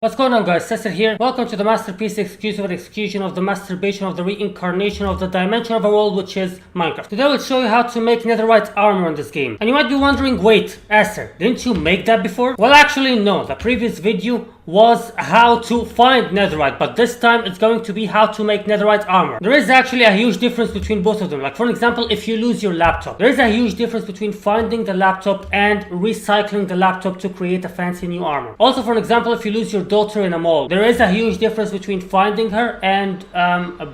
What's going on, guys? Cesar here. Welcome to the masterpiece exclusive execution of the masturbation of the reincarnation of the dimension of a world, which is Minecraft. Today I will show you how to make Netherite Armor in this game. And you might be wondering, wait, Esther, didn't you make that before? Well, actually no. The previous video was how to find Netherite, but this time it's going to be how to make Netherite Armor. There is actually a huge difference between both of them. Like, for example, if you lose your laptop, there is a huge difference between finding the laptop and recycling the laptop to create a fancy new armor. Also, for example, if you lose your daughter in a mall, there is a huge difference between finding her and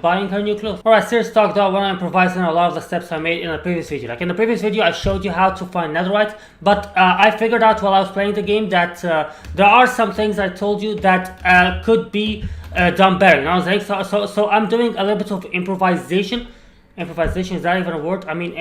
buying her new clothes. Alright, serious talk though, I want to improvise on a lot of the steps I made in the previous video. Like in the previous video, I showed you how to find Netherite, but I figured out while I was playing the game that there are some things I told you that could be done better. You know what I'm saying? So I'm doing a little bit of improvisation. Improvisation, is that even a word? I mean,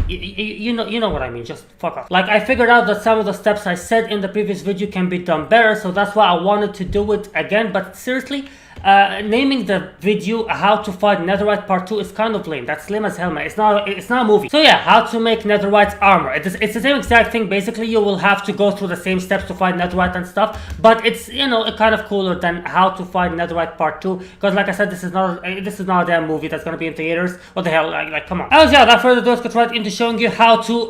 you know what I mean. Just fuck off. Like, I figured out that some of the steps I said in the previous video can be done better, so that's why I wanted to do it again. But seriously, naming the video how to find Netherite part 2 is kind of lame. That's lame as hell, man. It's not a movie. So yeah, how to make Netherite armor. It's the same exact thing. Basically, you will have to go through the same steps to find Netherite and stuff, but it's, you know, kind of cooler than how to find Netherite part 2, because like I said, this is not a damn movie that's gonna be in theaters. What the hell, like come on. Anyways, yeah, without further ado, let's get right into showing you how to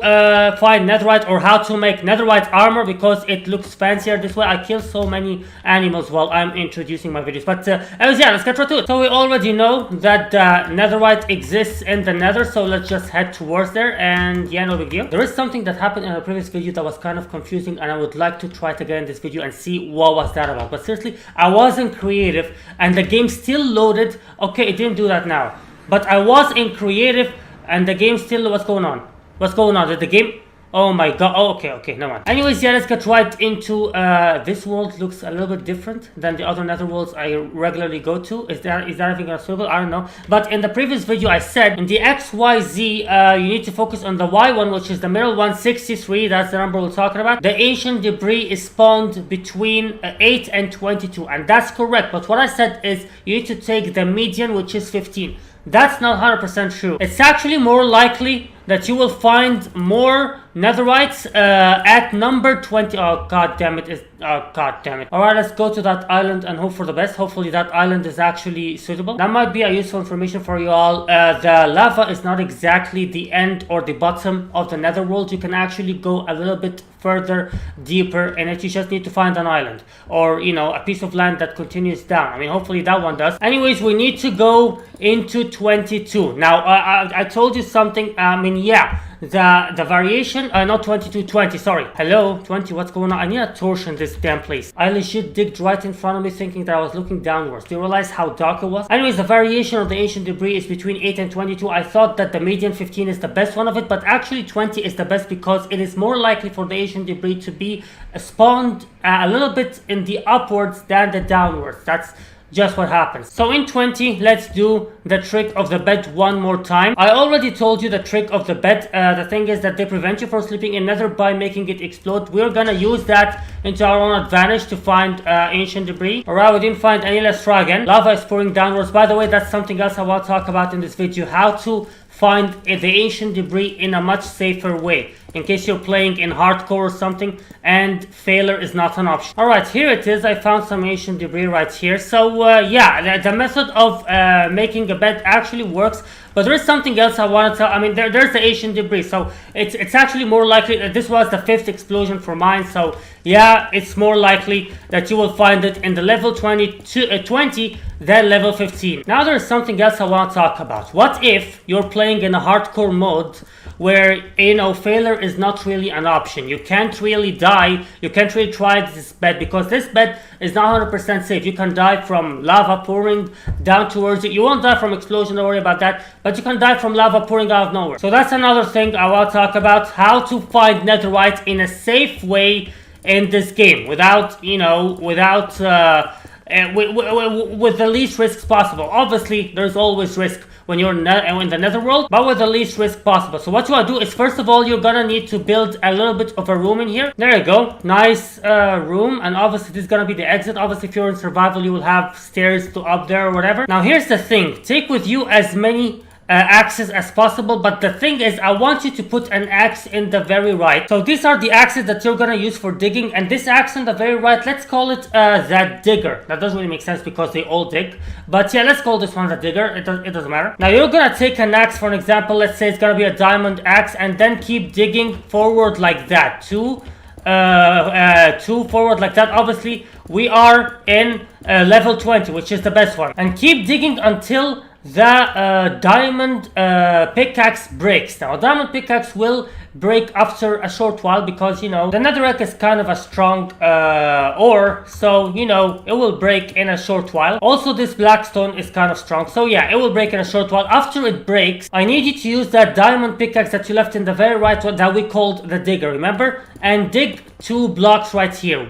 find Netherite, or how to make Netherite armor, because it looks fancier this way. I kill so many animals while I'm introducing my videos, but anyways, yeah, let's get right to it. So we already know that Netherite exists in the Nether, so let's just head towards there, and yeah, no big deal. There is something that happened in a previous video that was kind of confusing, and I would like to try it again in this video and see what was that about. But seriously, I wasn't creative, and the game still loaded. Okay, it didn't do that now, but I was in creative, and the game still, what's going on? What's going on? Did the game... Oh my god. Oh, okay, never mind. Anyways, yeah, let's get right into this world. Looks a little bit different than the other nether worlds I regularly go to. Is that anything gonna suitable? I don't know. But in the previous video I said in the XYZ you need to focus on the Y one, which is the middle one, 63. That's the number we're talking about. The ancient debris is spawned between 8 and 22, and that's correct. But what I said is you need to take the median, which is 15. That's not 100% true. It's actually more likely that you will find more Netherites at number 20. Oh god damn it. Alright, let's go to that island and hope for the best. Hopefully that island is actually suitable. That might be a useful information for you all. The lava is not exactly the end or the bottom of the netherworld. You can actually go a little bit further deeper in it. You just need to find an island, or, you know, a piece of land that continues down. I mean, hopefully that one does. Anyways, we need to go into 22. Now, I told you something. I mean, yeah, the variation, not 22, 20, sorry. Hello, 20, what's going on? I need a torch in this damn place. I legit digged right in front of me thinking that I was looking downwards. Do you realize how dark it was? Anyways, the variation of the ancient debris is between 8 and 22. I thought that the median 15 is the best one of it, but actually 20 is the best, because it is more likely for the ancient debris to be spawned a little bit in the upwards than the downwards. That's just what happens. So in 20, let's do the trick of the bed one more time. I already told you the trick of the bed. The thing is that they prevent you from sleeping in nether by making it explode. We're gonna use that into our own advantage to find ancient debris. Alright, we didn't find any. Let's try again. Lava is pouring downwards. By the way, that's something else I want to talk about in this video. How to find the ancient debris in a much safer way, in case you're playing in hardcore or something and failure is not an option. Alright, here it is. I found some ancient debris right here. So yeah, the method of making a bed actually works, but there is something else I want to tell. I mean, there's the ancient debris, so it's actually more likely that this was the 5th explosion for mine. So yeah, it's more likely that you will find it in the level 20 than level 15. Now there's something else I want to talk about. What if you're playing in a hardcore mode where, you know, failure is not really an option? You can't really die. You can't really try this bed, because this bed is not 100% safe. You can die from lava pouring down towards you. You won't die from explosion, don't worry about that, but you can die from lava pouring out of nowhere. So that's another thing I want to talk about. How to find netherite in a safe way in this game, without, you know, with the least risks possible. Obviously, there's always risk when you're in the netherworld, but with the least risk possible. So what you want to do is, first of all, you're gonna need to build a little bit of a room in here. There you go. Nice room. And obviously this is gonna be the exit. Obviously, if you're in survival, you will have stairs to up there or whatever. Now here's the thing. Take with you as many axes as possible, but the thing is, I want you to put an axe in the very right. So these are the axes that you're gonna use for digging, and this axe on the very right, let's call it that digger. That doesn't really make sense because they all dig, but yeah, let's call this one the digger. It doesn't matter. Now you're gonna take an axe, for an example, let's say it's gonna be a diamond axe, and then keep digging forward like that. Two forward like that. Obviously we are in level 20, which is the best one, and keep digging until the diamond pickaxe breaks. Now a diamond pickaxe will break after a short while because, you know, the netherrack is kind of a strong ore, so, you know, it will break in a short while. Also this blackstone is kind of strong, so yeah, it will break in a short while. After it breaks, I need you to use that diamond pickaxe that you left in the very right one that we called the digger, remember? And dig 2 blocks right here,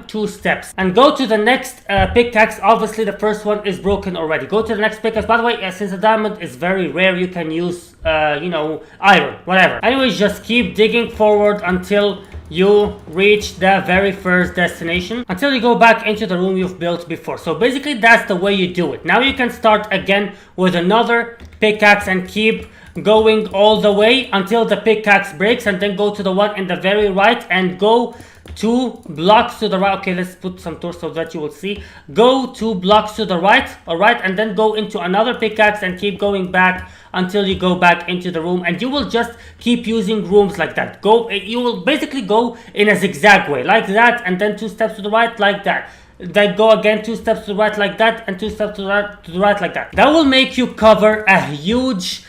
2 steps, and go to the next pickaxe. Obviously the first one is broken already. Go to the next pickaxe. By the way, since the diamond is very rare, you can use you know, iron, whatever. Anyways, just keep digging forward until you reach the very first destination, until you go back into the room you've built before. So basically that's the way you do it. Now you can start again with another pickaxe and keep going all the way until the pickaxe breaks, and then go to the one in the very right and go 2 blocks to the right. Okay, let's put some torch so that you will see. Go 2 blocks to the right, alright, and then go into another pickaxe and keep going back until you go back into the room, and you will just keep using rooms like that. You will basically go in a zigzag way like that, and then 2 steps to the right like that. Then go again 2 steps to the right like that, and 2 steps to the right like that. That will make you cover a huge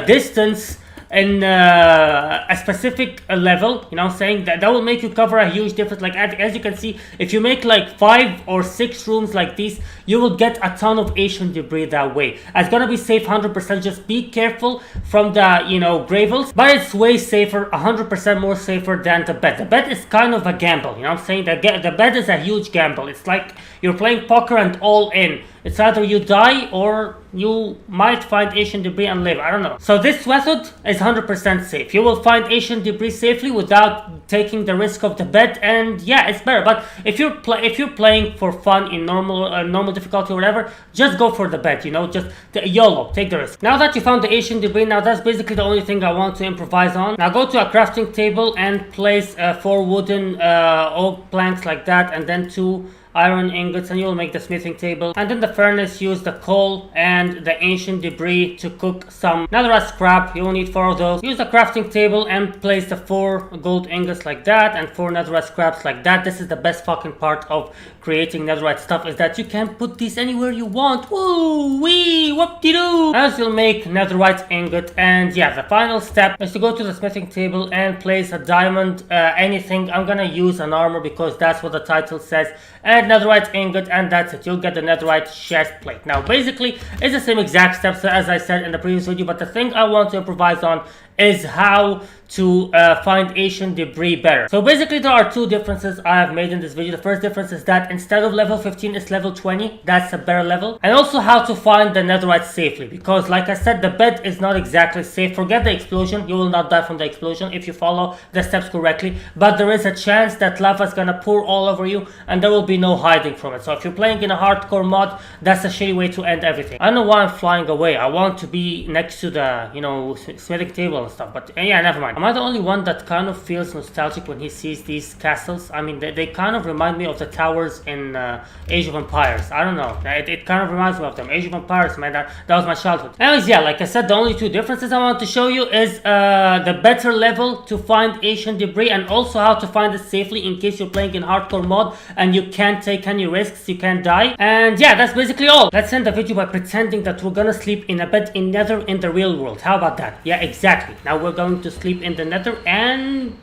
distance in a specific level, you know what I'm saying? That will make you cover a huge difference. Like as you can see, if you make like 5 or 6 rooms like these, you will get a ton of Asian debris that way. It's gonna be safe 100%. Just be careful from the, you know, gravels, but it's way safer, 100% more safer than the bed. The bed is kind of a gamble, you know what I'm saying? The bed is a huge gamble. It's like you're playing poker and all in. It's either you die or you might find Asian debris and live. I don't know. So this method is 100% safe. You will find Asian debris safely without taking the risk of the bed, and yeah, it's better. But if you're playing for fun in normal difficulty or whatever, just go for the bed. You know, just YOLO, take the risk. Now that you found the Asian debris, now that's basically the only thing I want to improvise on. Now go to a crafting table and place 4 wooden oak planks like that, and then 2 iron ingots, and you'll make the smithing table. And in the furnace, use the coal and the ancient debris to cook some netherite scrap. You will need 4 of those. Use the crafting table and place the 4 gold ingots like that and 4 netherite scraps like that. This is the best fucking part of creating netherite stuff, is that you can put these anywhere you want. Woo wee, whoop-de-doo. As you'll make netherite ingot. And yeah, the final step is to go to the smithing table and place a diamond, anything. I'm gonna use an armor because that's what the title says, and netherite ingot, and that's it. You'll get the netherite chest plate. Now basically it's the same exact steps as I said in the previous video, but the thing I want to improvise on is how to find Asian debris better. So basically there are 2 differences I have made in this video. The first difference is that instead of level 15 it's level 20. That's a better level. And also how to find the netherite safely, because like I said, the bed is not exactly safe. Forget the explosion. You will not die from the explosion if you follow the steps correctly, but there is a chance that lava is gonna pour all over you and there will be no hiding from it. So if you're playing in a hardcore mod, that's a shitty way to end everything. I don't know why I'm flying away. I want to be next to the, you know, smithing table and stuff, but yeah, never mind. Am I the only one that kind of feels nostalgic when he sees these castles? I mean, they kind of remind me of the towers in Age of Empires. I don't know. It kind of reminds me of them. Age of Empires, man, that was my childhood. Anyways, yeah, like I said, the only 2 differences I want to show you is the better level to find Asian debris, and also how to find it safely in case you're playing in hardcore mod and you can't take any risks, you can't die. And yeah, that's basically all. Let's end the video by pretending that we're gonna sleep in a bed in Nether in the real world. How about that? Yeah, exactly. Now we're going to sleep in the Nether, and